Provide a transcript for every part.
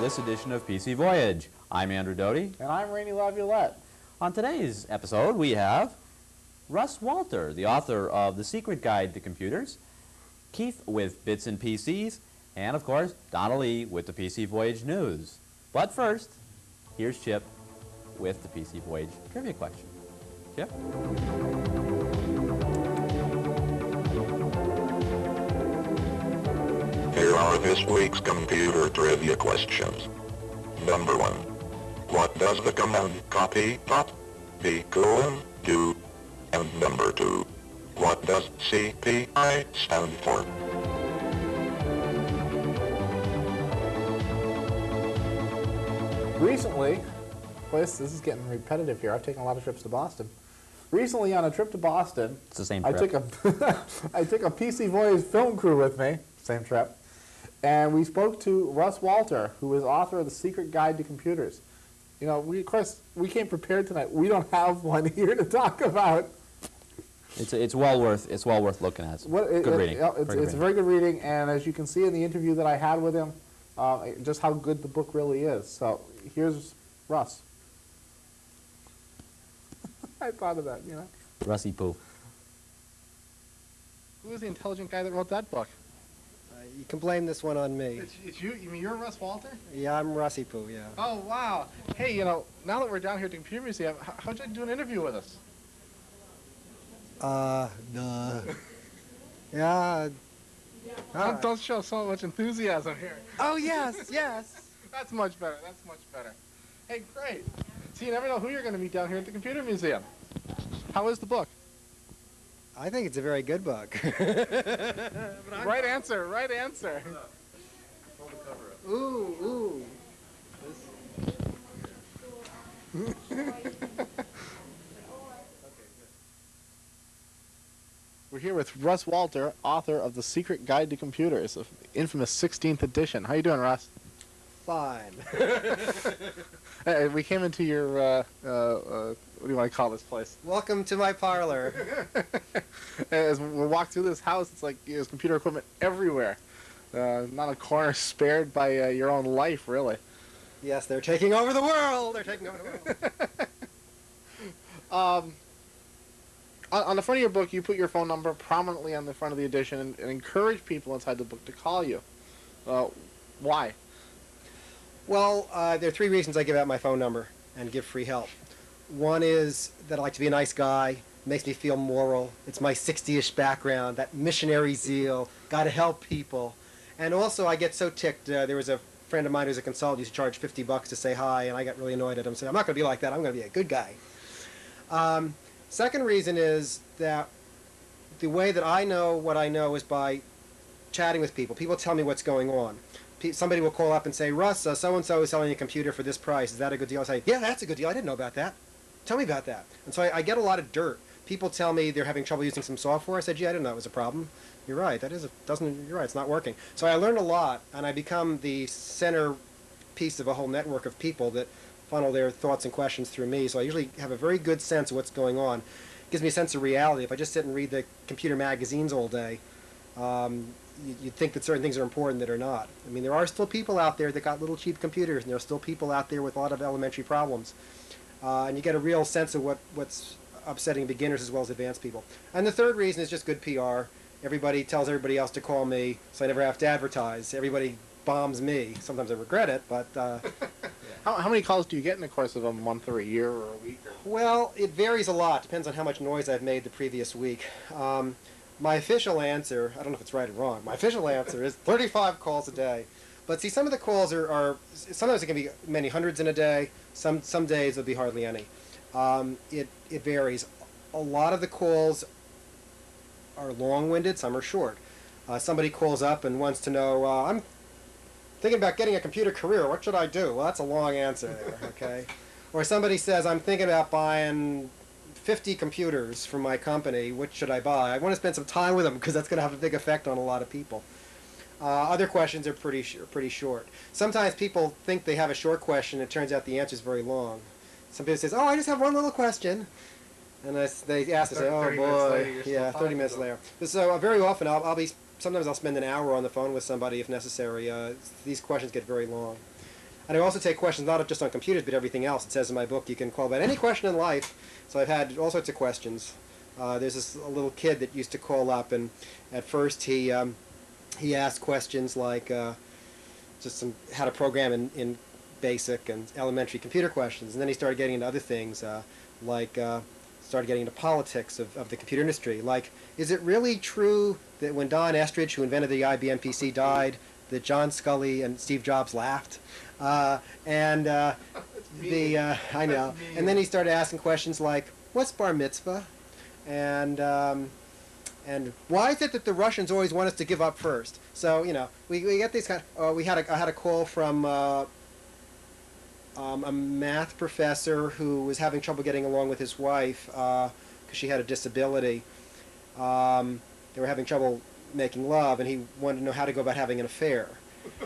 this edition of PC Voyage. I'm Andrew Doty. And I'm Rainey Laviolette. On today's episode, we have Russ Walter, the author of The Secret Guide to Computers, Keith with Bits and PCs, and of course, Donnelly with the PC Voyage News. But first, here's Chip with the PC Voyage trivia question. Chip? Here are this week's computer trivia questions. Number 1. What does the command copy .b do? And number 2. What does CPI stand for? Recently, this is getting repetitive here. I've taken a lot of trips to Boston. Recently, on a trip to Boston, It's the same I trip. took a PC Voyage film crew with me, same trip, and we spoke to Russ Walter, who is author of The Secret Guide to Computers. You know, of course, we came prepared tonight. We don't have one here to talk about. It's well worth looking at. Good reading. It's a very good reading, and as you can see in the interview that I had with him, just how good the book really is. So here's Russ. I thought of that, you know. Russy Poo. Who was the intelligent guy that wrote that book? You can blame this one on me. It's you? You mean you're Russ Walter? Yeah, I'm Russy Poo, yeah. Oh, wow. Hey, you know, now that we're down here at the Computer Museum, how'd you do an interview with us? Yeah. Don't show so much enthusiasm here. Oh, yes, yes. That's much better. That's much better. Hey, great. So you never know who you're going to meet down here at the Computer Museum. How is the book? I think it's a very good book. Right answer, right answer. Ooh. We're here with Russ Walter, author of The Secret Guide to Computers, the infamous 16th edition. How you doing, Russ? Fine. We came into your, what do you want to call this place? Welcome to my parlor. As we walk through this house, it's like there's computer equipment everywhere. Not a corner spared by your own life, really. Yes, they're taking over the world. They're taking over the world. On the front of your book, you put your phone number prominently on the front of the edition and encourage people inside the book to call you. Why? Well, there are 3 reasons I give out my phone number and give free help. One is that I like to be a nice guy. Makes me feel moral. It's my 60-ish background, that missionary zeal, got to help people. And also, I get so ticked. There was a friend of mine who's a consultant, used to charge $50 to say hi, and I got really annoyed at him. Said, I'm not going to be like that. I'm going to be a good guy. Second reason is that the way that I know what I know is by chatting with people. People tell me what's going on. Somebody will call up and say, Russ, so-and-so is selling a computer for this price. Is that a good deal? I say, yeah, that's a good deal. I didn't know about that. Tell me about that. And so I get a lot of dirt. People tell me they're having trouble using some software. I said, gee, I didn't know it was a problem. You're right. You're right. It's not working. So I learned a lot, and I become the center piece of a whole network of people that funnel their thoughts and questions through me. So I usually have a very good sense of what's going on. It gives me a sense of reality. If I just sit and read the computer magazines all day, you'd think that certain things are important that are not. I mean, there are still people out there that got little cheap computers, and there are still people out there with a lot of elementary problems. And you get a real sense of what's upsetting beginners as well as advanced people. And the third reason is just good PR. Everybody tells everybody else to call me, so I never have to advertise. Everybody bombs me. Sometimes I regret it, but... How many calls do you get in the course of a month or a year or a week? Well, it varies a lot. Depends on how much noise I've made the previous week. My official answer, I don't know if it's right or wrong, my official answer is 35 calls a day. But see, some of the calls are sometimes it can be many hundreds in a day. Some days it'll be hardly any. It varies. A lot of the calls are long-winded, some are short. Somebody calls up and wants to know, I'm thinking about getting a computer career, what should I do? Well, that's a long answer there, okay? Or somebody says, I'm thinking about buying 50 computers from my company, which should I buy? I want to spend some time with them because that's going to have a big effect on a lot of people. Other questions are pretty short. Sometimes people think they have a short question, it turns out the answer is very long. Somebody says, oh, I just have one little question. And they ask, they say, oh boy, yeah, 30 minutes later. So very often sometimes I'll spend an hour on the phone with somebody if necessary. These questions get very long. And I also take questions not just on computers, but everything else. It says in my book you can call about any question in life. So I've had all sorts of questions. There's this little kid that used to call up, and at first he asked questions like how to program in basic and elementary computer questions, and then he started getting into other things started getting into politics of the computer industry. Like, is it really true that when Don Estridge, who invented the IBM PC, died, that John Scully and Steve Jobs laughed? I know. And then he started asking questions like, what's bar mitzvah? And why is it that the Russians always want us to give up first? So, we get these kind of, I had a call from a math professor who was having trouble getting along with his wife because she had a disability. They were having trouble making love, and he wanted to know how to go about having an affair.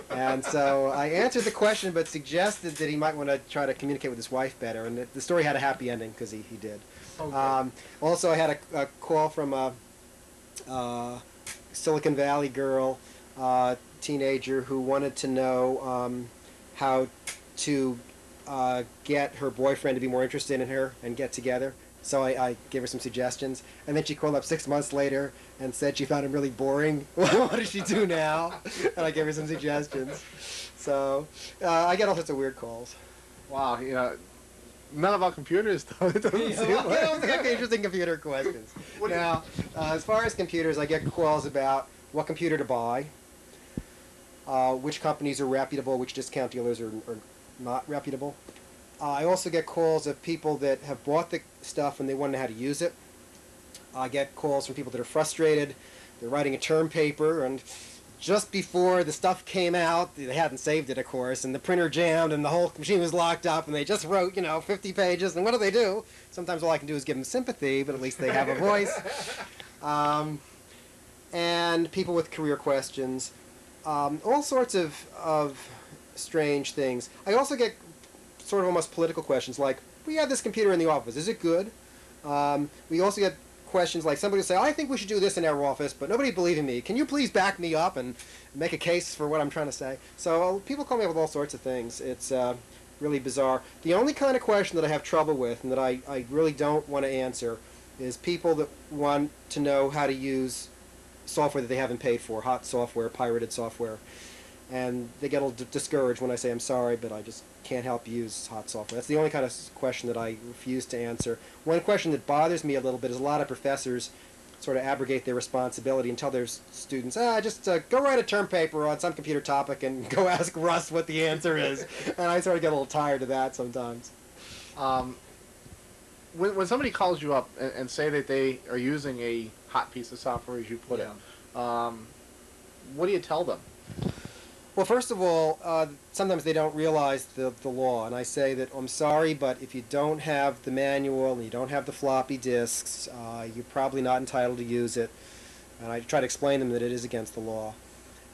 And so I answered the question, but suggested that he might want to try to communicate with his wife better. And the story had a happy ending because he did. Okay. Also, I had a call from a Silicon Valley girl, teenager, who wanted to know how to get her boyfriend to be more interested in her and get together. So I gave her some suggestions, and then she called up 6 months later and said she found him really boring. What does she do now? And I gave her some suggestions. So I get all sorts of weird calls. Wow, none about computers, though. It doesn't seem like. Interesting computer questions. Now, as far as computers, I get calls about what computer to buy, which companies are reputable, which discount dealers are not reputable. I also get calls of people that have bought the stuff and they want to know how to use it. I get calls from people that are frustrated. They're writing a term paper, and just before the stuff came out, they hadn't saved it, of course, and the printer jammed and the whole machine was locked up, and they just wrote, 50 pages, and what do? Sometimes all I can do is give them sympathy, but at least they have a voice. And people with career questions. All sorts of strange things. I also get sort of almost political questions like, we have this computer in the office, is it good? We also get questions like, somebody will say, I think we should do this in our office, but nobody believing me. Can you please back me up and make a case for what I'm trying to say? So people call me up with all sorts of things. It's really bizarre. The only kind of question that I have trouble with and that I really don't want to answer is people that want to know how to use software that they haven't paid for, hot software, pirated software. And they get a little discouraged when I say, I'm sorry, but I just can't help you use hot software. That's the only kind of question that I refuse to answer. One question that bothers me a little bit is a lot of professors sort of abrogate their responsibility and tell their students, just go write a term paper on some computer topic and go ask Russ what the answer is. And I sort of get a little tired of that sometimes. When somebody calls you up and say that they are using a hot piece of software, as you put it, what do you tell them? Well, first of all, sometimes they don't realize the law, and I say that, I'm sorry, but if you don't have the manual and you don't have the floppy disks, you're probably not entitled to use it. And I try to explain to them that it is against the law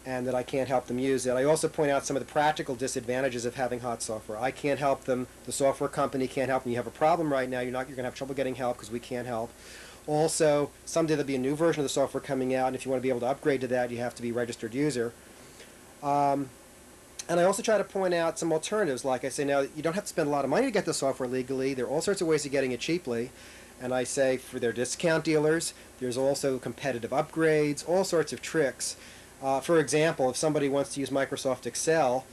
and that I can't help them use it. I also point out some of the practical disadvantages of having hot software. I can't help them. The software company can't help them. You have a problem right now. You're going to have trouble getting help because we can't help. Also, someday there'll be a new version of the software coming out, and if you want to be able to upgrade to that, you have to be a registered user. And I also try to point out some alternatives. Like I say, now, you don't have to spend a lot of money to get the software legally. There are all sorts of ways of getting it cheaply. And I say for their discount dealers, there's also competitive upgrades, all sorts of tricks. For example, if somebody wants to use Microsoft Excel,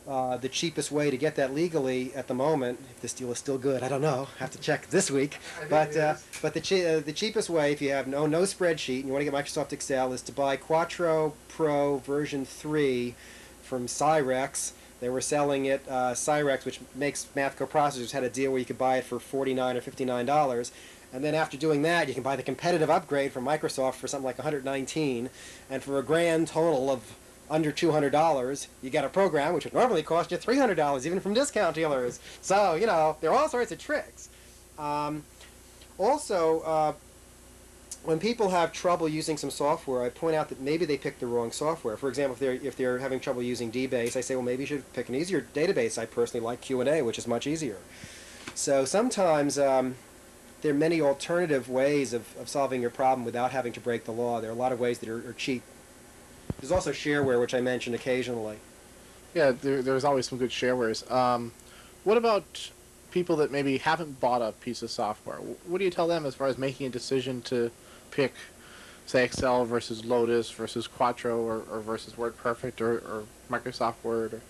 the cheapest way to get that legally at the moment, if this deal is still good, I don't know, have to check this week. But the cheapest way, if you have no spreadsheet and you want to get Microsoft Excel, is to buy Quattro Pro version 3 from Cyrex. They were selling it, Cyrex, which makes math coprocessors, had a deal where you could buy it for $49 or $59. And then after doing that, you can buy the competitive upgrade from Microsoft for something like $119. And for a grand total of under $200, you get a program which would normally cost you $300, even from discount dealers. So, there are all sorts of tricks. Also, when people have trouble using some software, I point out that maybe they picked the wrong software. For example, if they're having trouble using DBase, I say, well, maybe you should pick an easier database. I personally like Q&A, which is much easier. So sometimes there are many alternative ways of solving your problem without having to break the law. There are a lot of ways that are cheap. There's also shareware, which I mention occasionally. Yeah, there's always some good sharewares. What about people that maybe haven't bought a piece of software? What do you tell them as far as making a decision to pick, say, Excel versus Lotus versus Quattro or versus WordPerfect or Microsoft Word or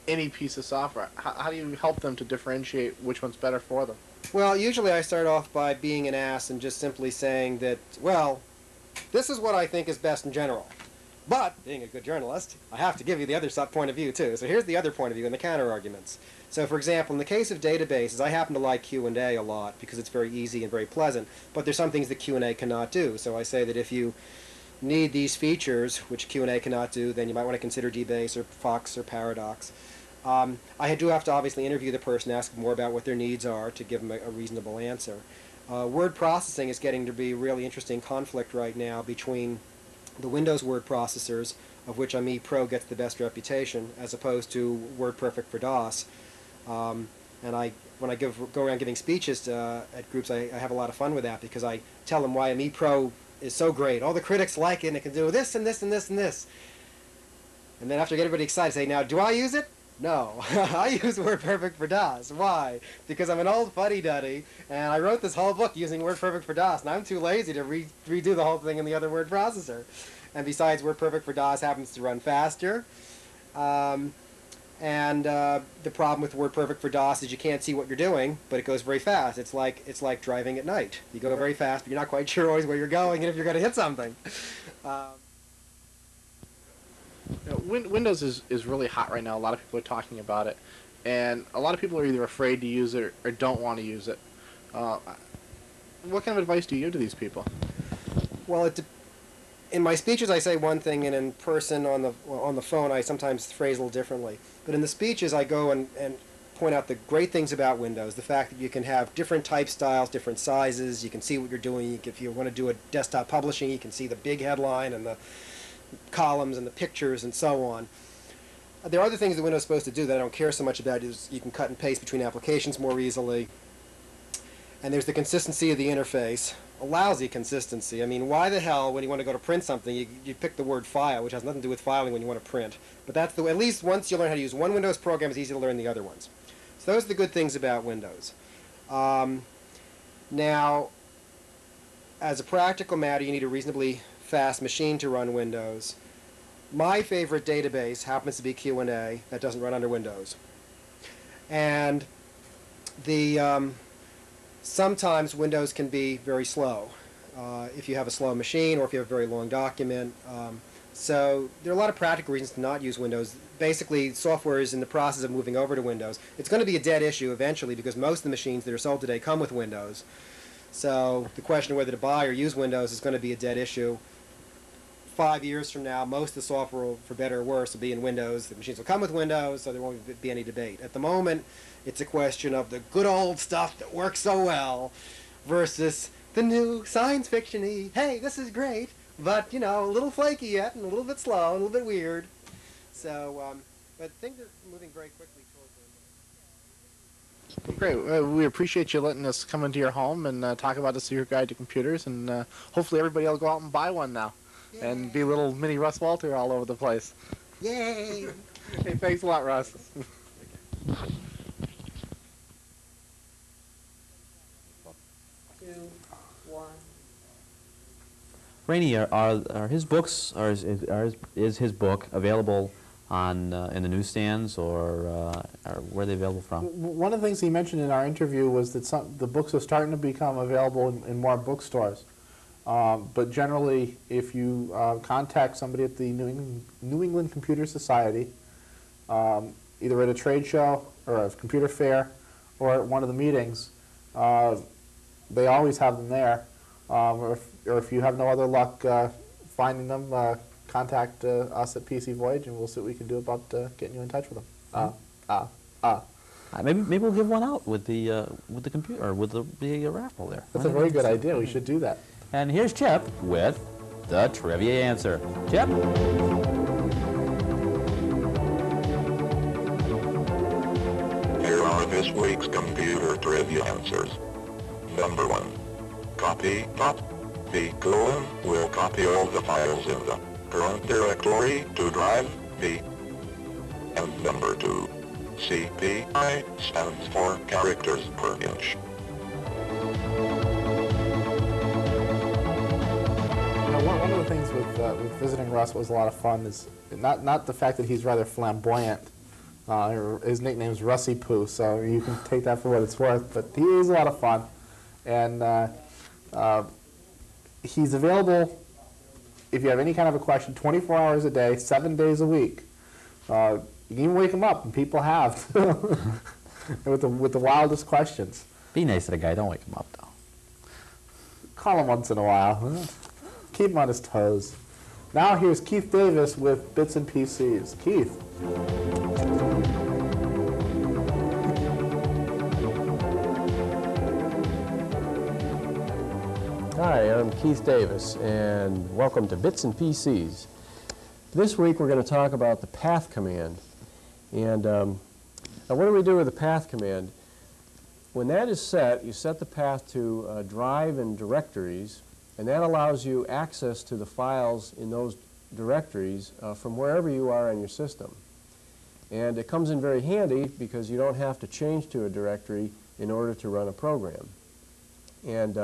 any piece of software? How do you help them to differentiate which one's better for them? Well, usually I start off by being an ass and just simply saying that, well, this is what I think is best in general. But, being a good journalist, I have to give you the other point of view, too. So here's the other point of view and the counter-arguments. So, for example, in the case of databases, I happen to like Q&A a lot because it's very easy and very pleasant, but there's some things that Q&A cannot do. So I say that if you need these features, which Q&A cannot do, then you might want to consider DBase or Fox or Paradox. I do have to obviously interview the person, ask more about what their needs are to give them a reasonable answer. Word processing is getting to be a really interesting conflict right now between the Windows word processors, of which IME Pro gets the best reputation, as opposed to WordPerfect for DOS. And when I go around giving speeches at groups, I have a lot of fun with that because I tell them why IME Pro is so great. All the critics like it, and it can do this and this and this and this. And then after I get everybody excited, I say, now, do I use it? No, I use WordPerfect for DOS. Why? Because I'm an old fuddy-duddy, and I wrote this whole book using WordPerfect for DOS, and I'm too lazy to redo the whole thing in the other word processor. And besides, WordPerfect for DOS happens to run faster. The problem with WordPerfect for DOS is you can't see what you're doing, but it goes very fast. It's like driving at night. You go very fast, but you're not quite sure always where you're going and if you're going to hit something. Windows is really hot right now. A lot of people are talking about it, and a lot of people are either afraid to use it or don't want to use it. What kind of advice do you give to these people? Well, in my speeches I say one thing, and in person on the phone I sometimes phrase a little differently. But in the speeches I go and point out the great things about Windows, the fact that you can have different type styles, different sizes, you can see what you're doing. If you want to do a desktop publishing, you can see the big headline and the columns and the pictures and so on. There are other things that Windows is supposed to do that I don't care so much about. Is you can cut and paste between applications more easily. And there's the consistency of the interface. A lousy consistency. I mean, why the hell, when you want to go to print something, you pick the word file, which has nothing to do with filing when you want to print. But that's at least once you learn how to use one Windows program, it's easy to learn the other ones. So those are the good things about Windows. Now, as a practical matter, you need a reasonably fast machine to run Windows. My favorite database happens to be Q&A. That doesn't run under Windows. And sometimes Windows can be very slow if you have a slow machine or if you have a very long document. So there are a lot of practical reasons to not use Windows. Basically, software is in the process of moving over to Windows. It's going to be a dead issue eventually because most of the machines that are sold today come with Windows. So the question of whether to buy or use Windows is going to be a dead issue. 5 years from now, most of the software, will, for better or worse, will be in Windows. The machines will come with Windows, so there won't be any debate. At the moment, it's a question of the good old stuff that works so well versus the new science fiction-y, hey, this is great, but, you know, a little flaky yet and a little bit slow, a little bit weird. So, but things are moving very quickly towards Windows. Great. We appreciate you letting us come into your home and talk about the Secret Guide to Computers, and hopefully everybody will go out and buy one now. Yay. And be little mini Russ Walter all over the place. Yay! Hey, thanks a lot, Russ. 2, 1. Rainey, are his books, is his book available on in the newsstands, or where are they available from? One of the things he mentioned in our interview was that the books are starting to become available in more bookstores. But generally, if you contact somebody at the New England Computer Society, either at a trade show or a computer fair or at one of the meetings, they always have them there. Or if you have no other luck finding them, contact us at PC Voyage, and we'll see what we can do about getting you in touch with them. Maybe we'll give one out with the computer, or with the raffle there. That's a very good idea. We should do that. And here's Chip with the trivia answer. Chip? Here are this week's computer trivia answers. Number 1. Copy. The colon will copy all the files in the current directory to drive. B. And number 2. CPI stands for characters per inch. One of the things with visiting Russ was a lot of fun is not the fact that he's rather flamboyant. His nickname is Russie Poo, so you can take that for what it's worth. But he is a lot of fun, and he's available if you have any kind of a question, 24 hours a day, 7 days a week. You can even wake him up, and people have with the wildest questions. Be nice to the guy. Don't wake him up, though. Call him once in a while. Keep him on his toes. Now here's Keith Davis with Bits and PCs. Keith. Hi, I'm Keith Davis, and welcome to Bits and PCs. This week we're going to talk about the path command. And now what do we do with the path command? When that is set, you set the path to drive and directories, and that allows you access to the files in those directories from wherever you are on your system. And it comes in very handy because you don't have to change to a directory in order to run a program. And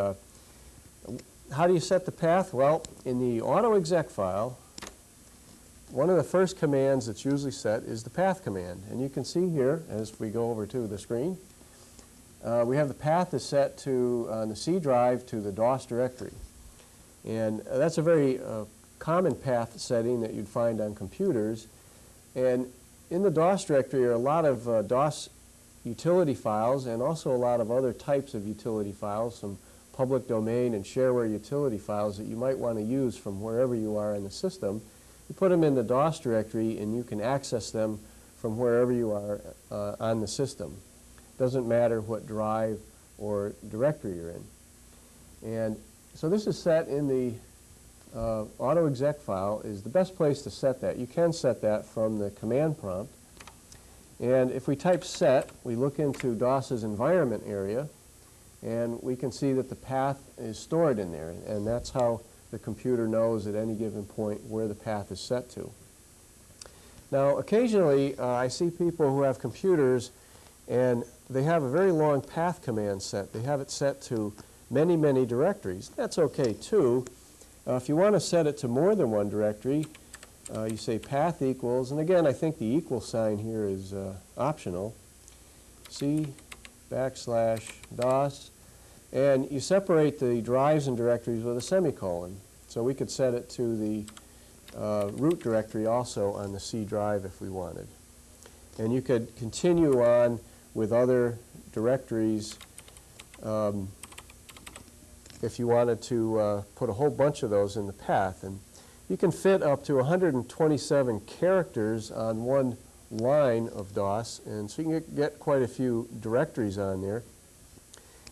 how do you set the path? Well, in the autoexec file, one of the first commands that's usually set is the path command. And you can see here, as we go over to the screen, we have the path is set to, on the C drive, to the DOS directory. And that's a very common path setting that you'd find on computers. And in the DOS directory are a lot of DOS utility files and also a lot of other types of utility files, some public domain and shareware utility files that you might want to use from wherever you are in the system. You put them in the DOS directory and you can access them from wherever you are on the system. Doesn't matter what drive or directory you're in. And so this is set in the autoexec file is the best place to set that. You can set that from the command prompt. And if we type set, we look into DOS's environment area, and we can see that the path is stored in there. And that's how the computer knows at any given point where the path is set to. Now, occasionally, I see people who have computers, and they have a very long path command set. They have it set to many, many directories. That's okay, too. If you want to set it to more than one directory, you say path equals, and again, I think the equal sign here is optional, C/DOS, and you separate the drives and directories with a semicolon. So we could set it to the root directory also on the C drive if we wanted. And you could continue on with other directories if you wanted to put a whole bunch of those in the path. And you can fit up to 127 characters on one line of DOS, and so you can get quite a few directories on there.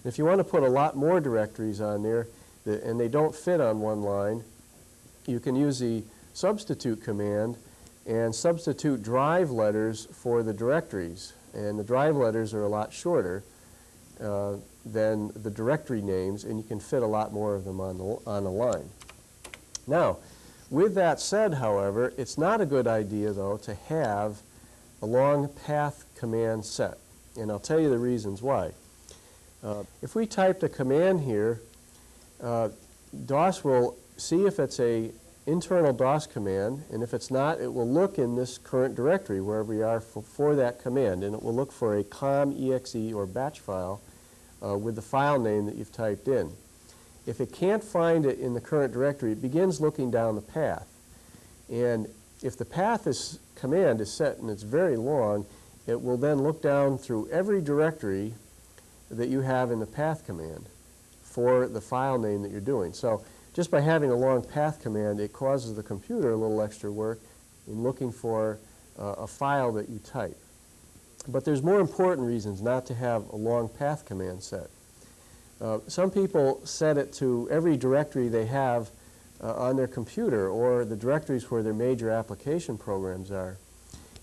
And if you want to put a lot more directories on there, and they don't fit on one line, you can use the substitute command and substitute drive letters for the directories. And the drive letters are a lot shorter than the directory names, and you can fit a lot more of them on a line. Now, with that said, however, it's not a good idea, though, to have a long path command set. And I'll tell you the reasons why. If we typed a command here, DOS will see if it's an internal DOS command, and if it's not, it will look in this current directory wherever we are for that command, and it will look for a com.exe or batch file with the file name that you've typed in. If it can't find it in the current directory, it begins looking down the path. And if the path command is set and it's very long, it will then look down through every directory that you have in the path command for the file name that you're doing. So just by having a long path command, it causes the computer a little extra work in looking for a file that you type. But there's more important reasons not to have a long path command set. Some people set it to every directory they have on their computer or the directories where their major application programs are.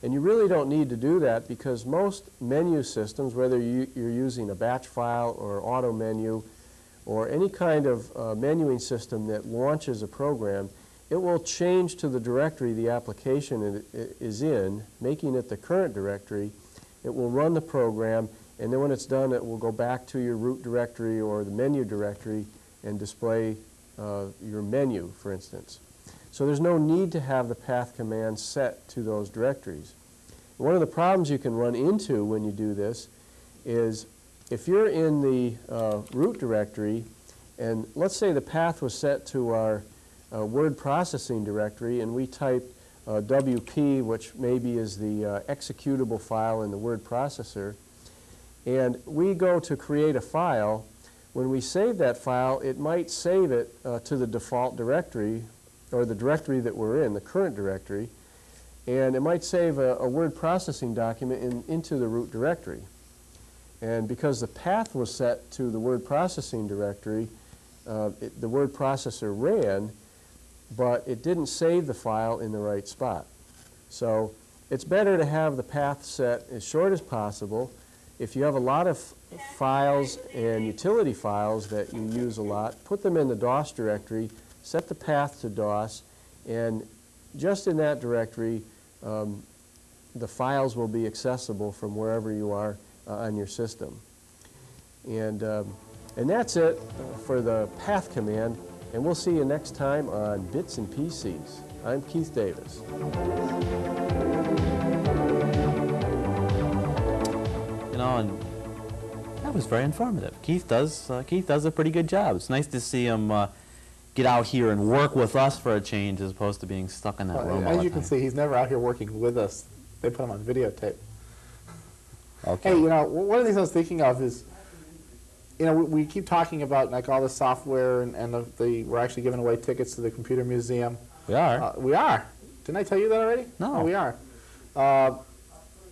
And you really don't need to do that because most menu systems, whether you're using a batch file or auto menu or any kind of menuing system that launches a program, it will change to the directory the application is in, making it the current directory. It will run the program, and then when it's done, it will go back to your root directory or the menu directory and display your menu, for instance. So there's no need to have the path command set to those directories. One of the problems you can run into when you do this is if you're in the root directory, and let's say the path was set to our word processing directory, and we type WP, which maybe is the executable file in the word processor, and we go to create a file. When we save that file, it might save it to the default directory, or the directory that we're in, the current directory, and it might save a word processing document into the root directory. And because the path was set to the word processing directory, the word processor ran, but it didn't save the file in the right spot. So it's better to have the path set as short as possible. If you have a lot of files and utility files that you use a lot, put them in the DOS directory, set the path to DOS, and just in that directory, the files will be accessible from wherever you are on your system. And that's it for the path command, and we'll see you next time on Bits and PCs. I'm Keith Davis. You know, and that was very informative. Keith does a pretty good job. It's nice to see him get out here and work with us for a change, as opposed to being stuck in that room all As the you can time. see, he's never out here working with us. They put him on videotape. Okay. Hey, you know, one of the things I was thinking of is, you know, we keep talking about like all the software and we're actually giving away tickets to the Computer Museum. We are. We are. Didn't I tell you that already? No. Oh, we are.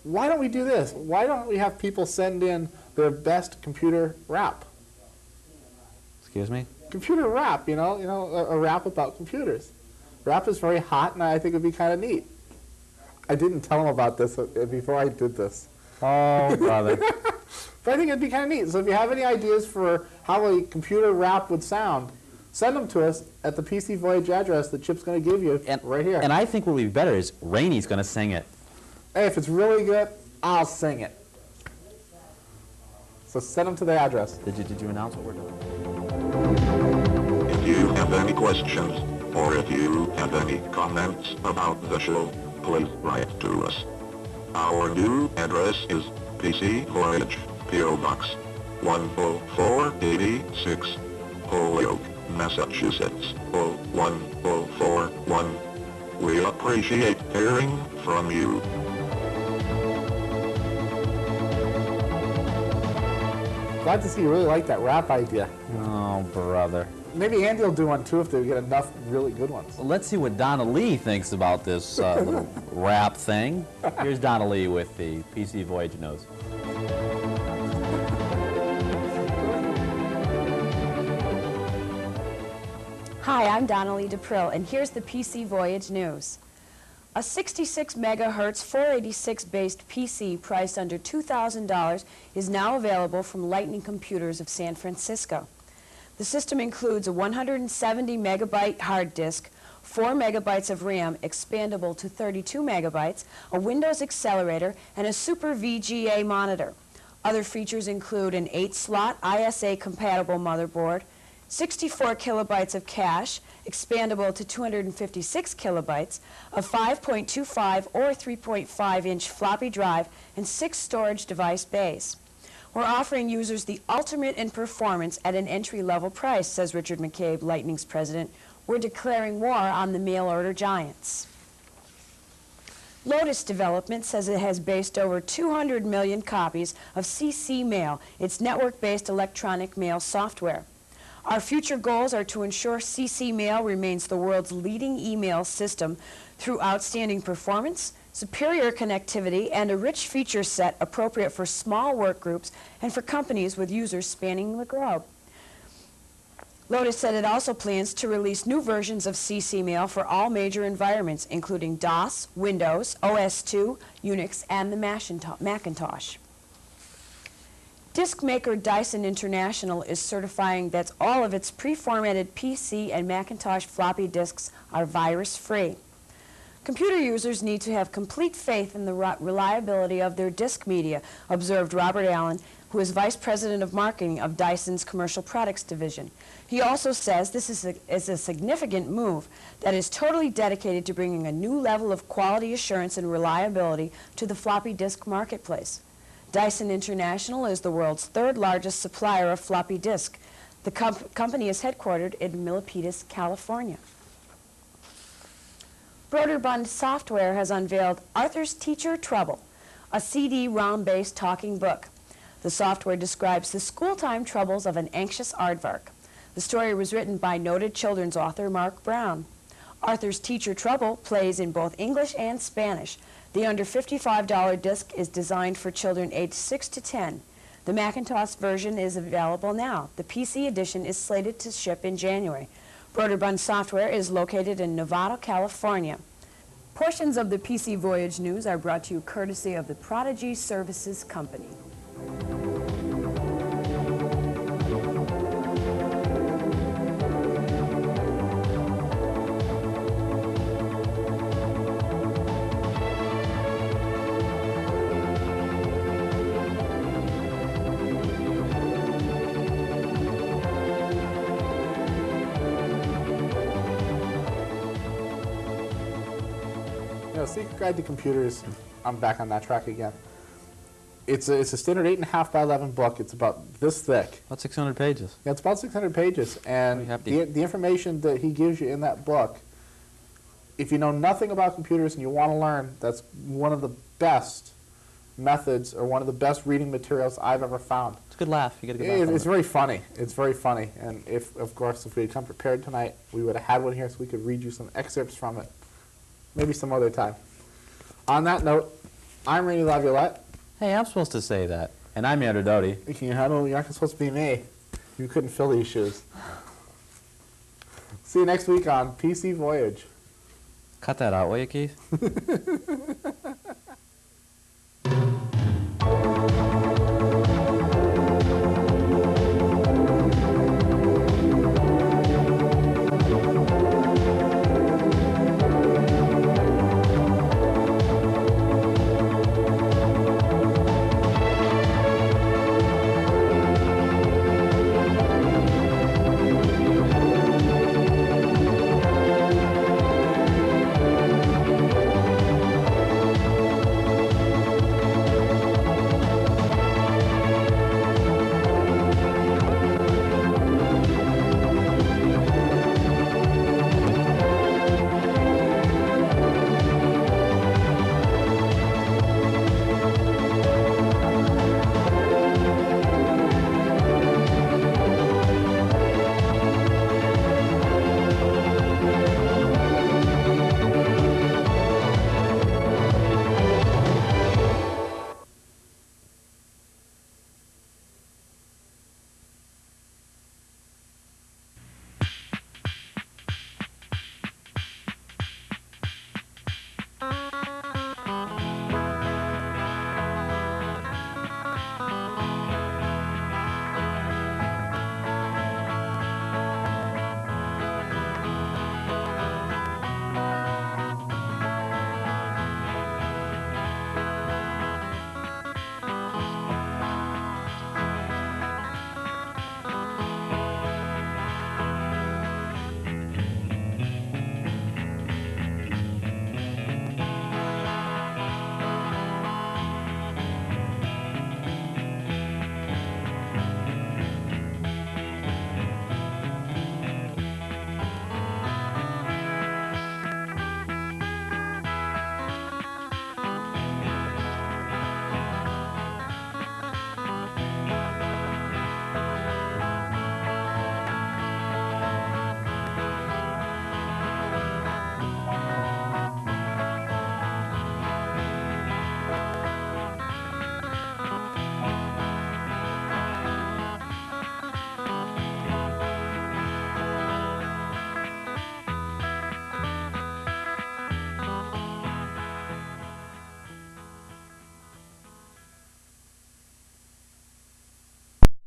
Why don't we do this? Why don't we have people send in their best computer rap? Excuse me? Computer rap, you know, a rap about computers. Rap is very hot, and I think it'd be kind of neat. I didn't tell them about this before I did this. Oh, brother. But I think it'd be kind of neat. So if you have any ideas for how a computer rap would sound, send them to us at the PC Voyage address that Chip's going to give you right here. And I think what would be better is Rainy's going to sing it. Hey, if it's really good, I'll sing it. So send them to the address. Did you announce what we're doing? If you have any questions, or if you have any comments about the show, please write to us. Our new address is PC Voyage, P.O. Box 10486, Holyoke, Massachusetts 01041. We appreciate hearing from you. Glad to see you really like that rap idea. Oh, brother. Maybe Andy will do one too if they get enough really good ones. Well, let's see what Donna Lee thinks about this little rap thing. Here's Donna Lee with the PC Voyage News. Hi, I'm Donnelly DePrill, and here's the PC Voyage News. A 66 megahertz 486 based PC priced under $2,000 is now available from Lightning Computers of San Francisco. The system includes a 170 megabyte hard disk, 4 megabytes of RAM expandable to 32 megabytes, a Windows accelerator, and a Super VGA monitor. Other features include an 8-slot ISA-compatible motherboard, 64 kilobytes of cache, expandable to 256 kilobytes, a 5.25 or 3.5-inch floppy drive, and 6 storage device bays. We're offering users the ultimate in performance at an entry-level price, says Richard McCabe, Lightning's president. We're declaring war on the mail-order giants. Lotus Development says it has based over 200 million copies of CC Mail, its network-based electronic mail software. Our future goals are to ensure CC Mail remains the world's leading email system through outstanding performance, superior connectivity, and a rich feature set appropriate for small work groups and for companies with users spanning the globe. Lotus said it also plans to release new versions of CC Mail for all major environments, including DOS, Windows, OS/2, Unix, and the Macintosh. Disk maker Dyson International is certifying that all of its pre-formatted PC and Macintosh floppy disks are virus-free. Computer users need to have complete faith in the reliability of their disk media, observed Robert Allen, who is Vice President of Marketing of Dyson's Commercial Products Division. He also says this is a significant move that is totally dedicated to bringing a new level of quality assurance and reliability to the floppy disk marketplace. Dyson International is the world's third largest supplier of floppy disk. The company is headquartered in Milpitas, California. Broderbund Software has unveiled Arthur's Teacher Trouble, a CD-ROM-based talking book. The software describes the school-time troubles of an anxious aardvark. The story was written by noted children's author Mark Brown. Arthur's Teacher Trouble plays in both English and Spanish. The under $55 disc is designed for children aged 6 to 10. The Macintosh version is available now. The PC edition is slated to ship in January. Broderbund Software is located in Novato, California. Portions of the PC Voyage News are brought to you courtesy of the Prodigy Services Company. Secret Guide to Computers, I'm back on that track again. It's a standard 8.5 by 11 book. It's about this thick. About 600 pages. Yeah, it's about 600 pages. And the information that he gives you in that book, if you know nothing about computers and you want to learn, that's one of the best methods or one of the best reading materials I've ever found. It's a good laugh. You get a good laugh. It's very funny. It's very funny. And of course, if we had come prepared tonight, we would have had one here so we could read you some excerpts from it. Maybe some other time. On that note, I'm Rainy Laviolette. Hey, I'm supposed to say that. And I'm Andrew Doty. You're not supposed to be me. You couldn't fill these shoes. See you next week on PC Voyage. Cut that out, will you, Keith?